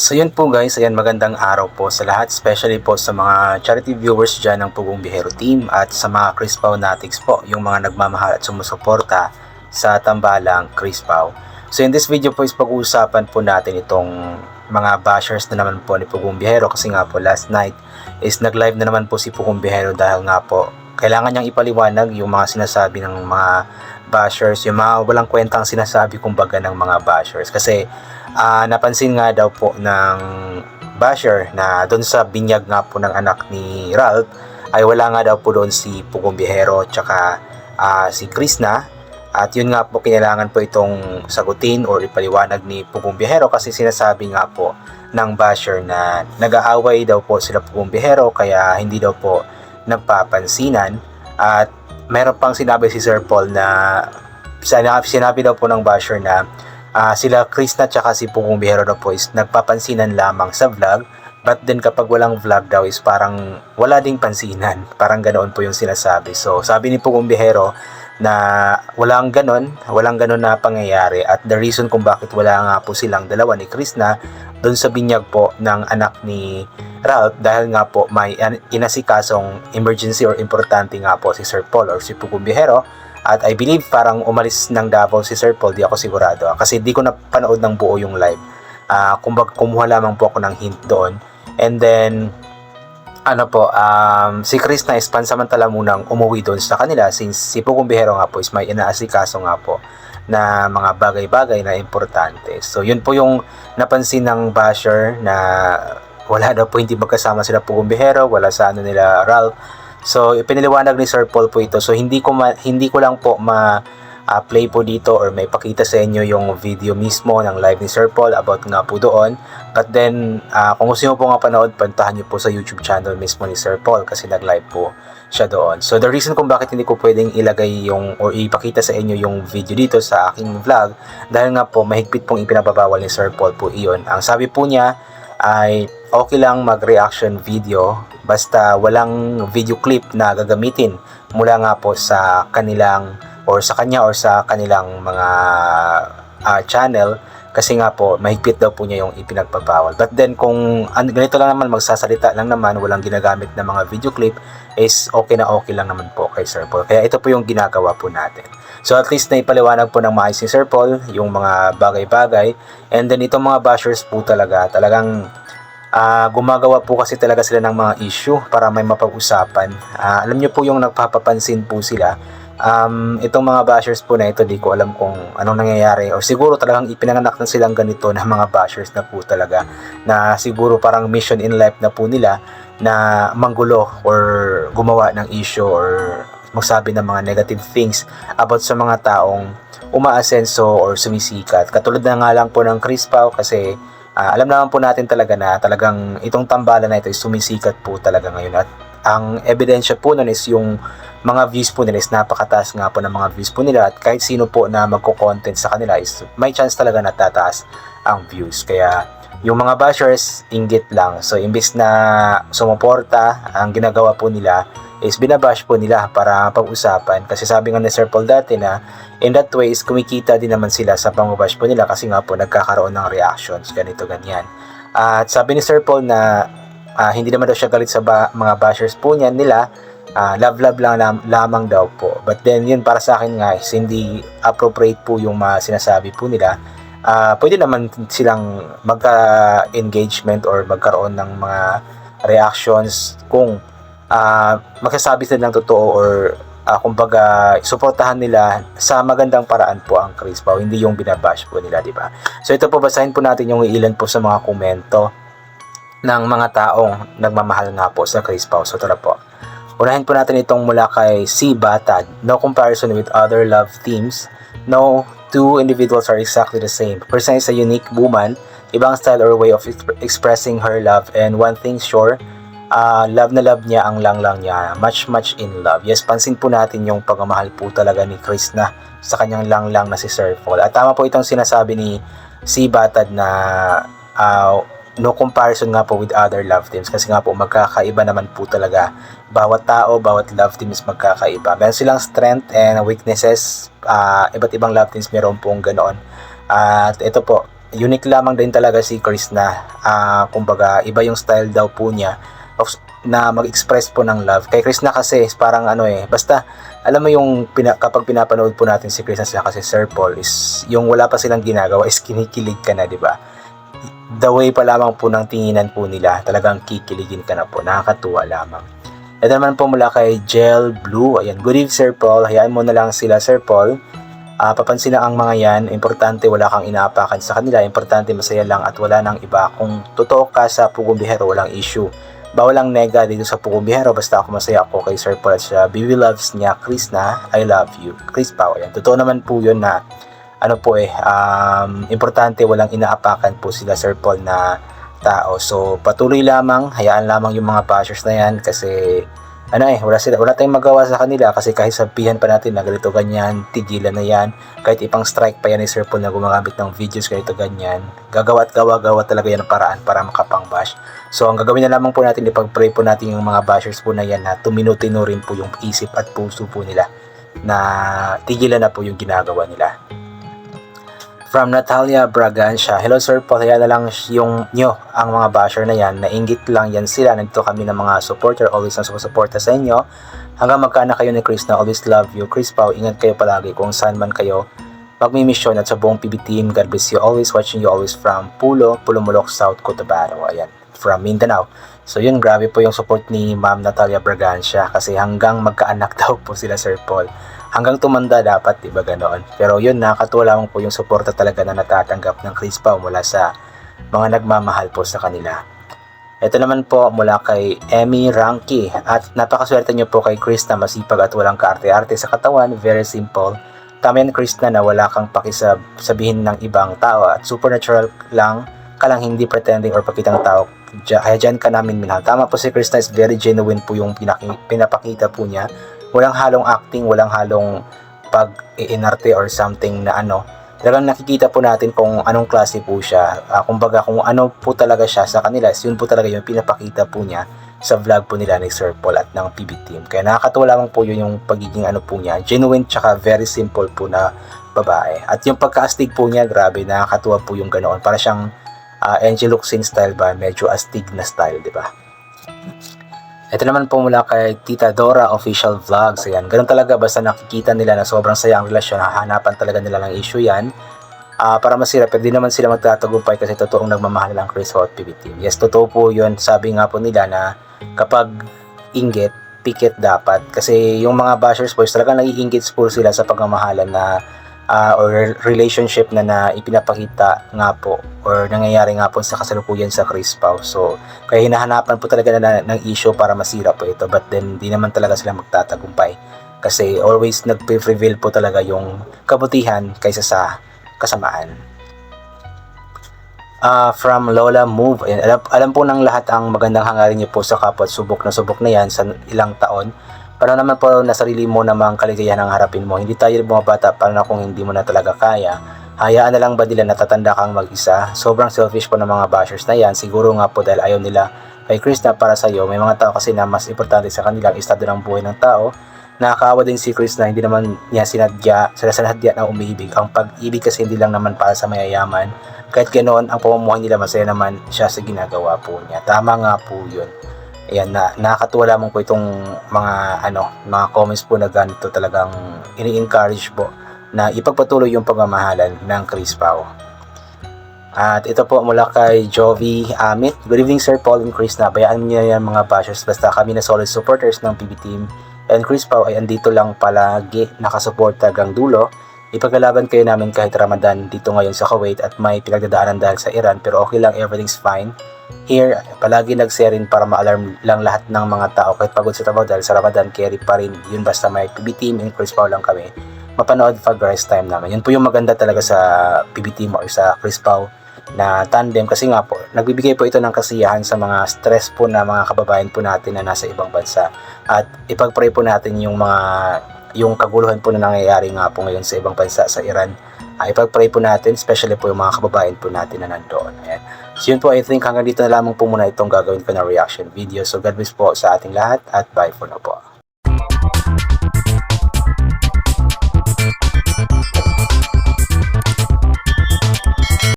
So yun po guys, ayan magandang araw po sa lahat, especially po sa mga charity viewers dyan ng Pugong Bihero Team at sa mga Chris Pao Natics po, yung mga nagmamahal at sumusuporta sa tambalang Chris Pao. So in this video po is pag-uusapan po natin itong mga bashers na naman po ni Pugong Bihero kasi nga po last night is nag-live na naman po si Pugong Bihero dahil nga po kailangan niyang ipaliwanag yung mga sinasabi ng mga bashers, yung mga walang kwentang sinasabi kumbaga ng mga bashers kasi napansin nga daw po ng basher na doon sa binyag nga po ng anak ni Ralph ay wala nga daw po doon si Pugong Bihero tsaka si Krishna at yun nga po kinailangan po itong sagutin or ipaliwanag ni Pugong Bihero kasi sinasabi nga po ng basher na nag-aaway daw po sila Pugong Bihero kaya hindi daw po nagpapansinan at meron pang sinabi si Sir Paul na sinabi daw po ng basher na sila Krishna tsaka si Pugong Bihero daw po is nagpapansinan lamang sa vlog but then kapag walang vlog daw is parang wala ding pansinan, parang ganoon po yung sinasabi. So sabi ni Pugong Bihero na walang ganon na pangyayari at the reason kung bakit wala nga po silang dalawa ni Krishna doon sa binyag po ng anak ni Ralph dahil nga po may inasikasong emergency or importante nga po si Sir Paul or si Pugong Bihero at I believe parang umalis ng Davao si Sir Paul, di ako sigurado kasi di ko napanood ng buo yung live. Kumbaga kumuha lamang po ako ng hint doon and then si Krishna is pansamantala munang umuwi doon sa kanila since si Pugong Bihero nga po is may inaasikaso nga po na mga bagay-bagay na importante. So yun po yung napansin ng basher na wala daw po hindi magkasama sila Pugong Bihero, wala sa nila Ralph. So ipinaliwanag ni Sir Paul po ito. So hindi ko lang po play po dito or may pakita sa inyo yung video mismo ng live ni Sir Paul about nga po doon. But then kung gusto niyo po nga panood, puntahan niyo po sa YouTube channel mismo ni Sir Paul kasi nag-live po siya doon. So the reason kung bakit hindi ko pwedeng ilagay yung or ipakita sa inyo yung video dito sa aking vlog dahil nga po mahigpit pong ipinababawal ni Sir Paul po iyon. Ang sabi po niya ay okay lang mag-reaction video basta walang video clip na gagamitin mula nga po sa kanilang or sa kanya or sa kanilang mga channel kasi nga po mahigpit daw po niya yung ipinagbabawal. But then kung ganito lang naman magsasalita lang naman walang ginagamit na mga video clip is okay lang naman po kay Sir Paul. Kaya ito po yung ginagawa po natin. So at least na ipaliwanag po ng maayos ni Sir Paul yung mga bagay-bagay and then itong mga bashers po talagang gumagawa po kasi talaga sila ng mga issue para may mapag-usapan. Alam nyo po yung nagpapapansin po sila. Itong mga bashers po na ito, di ko alam kung anong nangyayari or siguro talagang ipinanganak na silang ganito na mga bashers na po talaga na siguro parang mission in life na po nila na manggulo or gumawa ng issue or magsabi ng mga negative things about sa mga taong umaasenso or sumisikat. Katulad na nga lang po ng Chris Pao kasi alam naman po natin talaga na talagang itong tambalan na ito is sumisikat po talaga ngayon at ang ebidensya po nun is yung mga views po nila is napakataas nga po ng mga views po nila at kahit sino po na magko-content sa kanila is may chance talaga na tataas ang views. Kaya yung mga bashers inggit lang. So imbis na sumuporta, ang ginagawa po nila is binabash po nila para pag-usapan kasi sabi nga ni Sir Paul dati na in that way is kumikita din naman sila sa pang-bash po nila kasi nga po nagkakaroon ng reactions ganito ganyan. At sabi ni Sir Paul na hindi naman daw siya galit sa mga bashers po niya nila, love lang lamang daw po. But then yun para sa akin nga is hindi appropriate po yung sinasabi po nila. Pwede naman silang magka-engagement or magkaroon ng mga reactions kung magsasabi sila ng totoo or kumbaga suportahan nila sa magandang paraan po ang Chris Pao, hindi yung binabash po nila, di ba? So ito po, basahin po natin yung ilan po sa mga komento ng mga taong nagmamahal nga po sa Chris Pao. So tara po. Unahin po natin itong mula kay C. Batad. No comparison with other love teams. No two individuals are exactly the same. Person is a unique woman, ibang style or way of expressing her love, and one thing sure, love na love niya ang lang niya. Much in love. Yes, pansin po natin yung pagmamahal po talaga ni Krishna sa kanyang lang na si Sir Paul. At tama po itong sinasabi ni C. Batad na no comparison nga po with other love teams kasi nga po magkakaiba naman po talaga bawat tao, bawat love team is magkakaiba. Meron silang strength and weaknesses, iba't ibang love teams meron pong ganoon. At ito po, unique lamang din talaga si Chris na kumbaga iba yung style daw po niya na mag-express po ng love. Kay Chris na kasi parang basta alam mo yung kapag pinapanood po natin si Chris na sila kasi Sir Paul is yung wala pa silang ginagawa is kinikilig ka na, di ba? The way pa lamang po ng tinginan po nila, talagang kikiligin ka na po, nakakatuwa lamang. Ito naman po mula kay Gel Blue. Ayan, good evening Sir Paul, hayaan mo na lang sila Sir Paul. Papansin na ang mga yan, importante wala kang inaapakan sa kanila, importante masaya lang at wala nang iba. Kung totoo ka sa Pugong Bihero, walang issue. Bawal ang nega dito sa Pugong Bihero, basta ako masaya ako kay Sir Paul at siya. Bibi loves niya, Chris na, I love you. Chris Pao, yan. Totoo naman po yun na, importante walang inaapakan po sila Sir Paul na tao. So, patuloy lamang, hayaan lamang yung mga bashers na yan kasi wala tayong magawa sa kanila kasi kahit sabihan pa natin na ganito ganyan, tigilan na yan, kahit ipang strike pa yan ni Sir Paul na gumagamit ng videos ganito ganyan, gagawa at gawa talaga yan ng paraan para makapang bash. So ang gagawin na lamang po natin, ipag-pray po natin yung mga bashers po na yan na tumino-tino rin po yung isip at puso po nila na tigilan na po yung ginagawa nila. From Natalia Bragancia, hello Sir Paul, kaya na lang yung nyo ang mga basher na yan, nainggit lang yan sila, nandito kami ng mga supporter, always na sumusuporta sa inyo, hanggang magkaanak kayo ni Chris na always love you. Chris Pao, ingat kayo palagi kung saan man kayo magmimisyon at sa buong PB team, God bless you, always watching you always from Pulumulok, South Cotabato, ayan, from Mindanao. So yun, grabe po yung support ni Ma'am Natalia Bragancia kasi hanggang magkaanak daw po sila Sir Paul. Hanggang tumanda dapat, diba ganoon? Pero yun, nakakatuwa lamang po yung suporta talaga na natatanggap ng Chris Pao mula sa mga nagmamahal po sa kanila. Ito naman po mula kay Emmy Ranky. At napakaswerte nyo po kay Chris na masipag at walang kaarte-arte sa katawan. Very simple. Tama yan Chris na wala kang pakisabihin ng ibang tao at supernatural lang ka lang, hindi pretending or pakitang tao. Kaya dyan ka namin minahal. Tama po si Chris na is very genuine po yung pinapakita po niya. Walang halong acting, walang halong pag-iinarte or something na talagang nakikita po natin kung anong klase po siya. Kumbaga kung ano po talaga siya sa kanila, yun po talaga yung pinapakita po niya sa vlog po nila ni Sir Paul at ng PB Team. Kaya nakakatuwa lamang po yun yung pagiging po niya, genuine tsaka very simple po na babae. At yung pagka-astig po niya, grabe, nakakatuwa po yung ganoon. Para siyang Angel Locsin style ba, medyo astig na style, di ba? Ito naman po mula kay Tita Dora Official Vlogs. Ayan, ganun talaga, basta nakikita nila na sobrang saya ang relasyon, hahanapan talaga nila ng issue yan para masira, pero di naman sila magtatagumpay kasi totoong nagmamahal lang Chris Pao at PB Team. Yes, totoo po yun. Sabi nga po nila na kapag inggit, pikit dapat. Kasi yung mga bashers boys talagang naiinggit po sila sa pagmamahalan na or relationship na ipinapakita nga po or nangyayari nga po sa kasalukuyan sa Chris Pao. So, kaya hinahanapan po talaga ng issue para masira po ito, but then di naman talaga sila magtatagumpay kasi always nag-prevail po talaga yung kabutihan kaysa sa kasamaan. From Lola Move, ayan, alam po ng lahat ang magandang hangarin niyo po sa kapwa at subok na yan sa ilang taon. Para naman po na sarili mo namang kaligayahan ang harapin mo. Hindi tayo bumabata para na kung hindi mo na talaga kaya. Hayaan na lang ba nila natatanda kang mag-isa? Sobrang selfish po ng mga bashers na yan. Siguro nga po dahil ayaw nila kay Chris na para sa'yo. May mga tao kasi na mas importante sa kanilang estado ng buhay ng tao. Nakakaawa din si Chris na hindi naman niya sinadya na umiibig. Ang pag-ibig kasi hindi lang naman para sa mayayaman. Kahit ganoon, ang pamumuhay nila masaya naman siya sa ginagawa po niya. Tama nga po yun. Ayan, nakakatuwa lamang po itong mga comments po na ganito, talagang ini-encourage po na ipagpatuloy yung pagmamahalan ng Chris Pao. At ito po mula kay Jovi Amit. Good evening Sir Paul and Chris, na bayaan niyo yan mga bashers, basta kami na solid supporters ng PB Team and Chris Pao ay andito lang palagi nakasuporta hanggang dulo. Ipaglalaban kayo namin kahit Ramadan dito ngayon sa Kuwait at may pinagdadaanan dahil sa Iran, pero okay lang, everything's fine. Here, palagi nagserin para ma-alarm lang lahat ng mga tao kahit pagod sa trabaho dahil sa Ramadan, carry pa rin yun basta may PB Team and Chris Pao lang kami. Mapanood pag rest time naman. Yun po yung maganda talaga sa PB Team or sa Chris Pao na tandem kasi nga po, nagbibigay po ito ng kasiyahan sa mga stress po na mga kababayan po natin na nasa ibang bansa. At ipag-pray po natin yung kaguluhan po na nangyayari nga po ngayon sa ibang bansa, sa Iran. Ipag-pray po natin, especially po yung mga kababayan po natin na nandoon. Ayan. So yun po, I think hanggang dito na lamang po muna itong gagawin ko na reaction video. So God bless po sa ating lahat at bye for now po.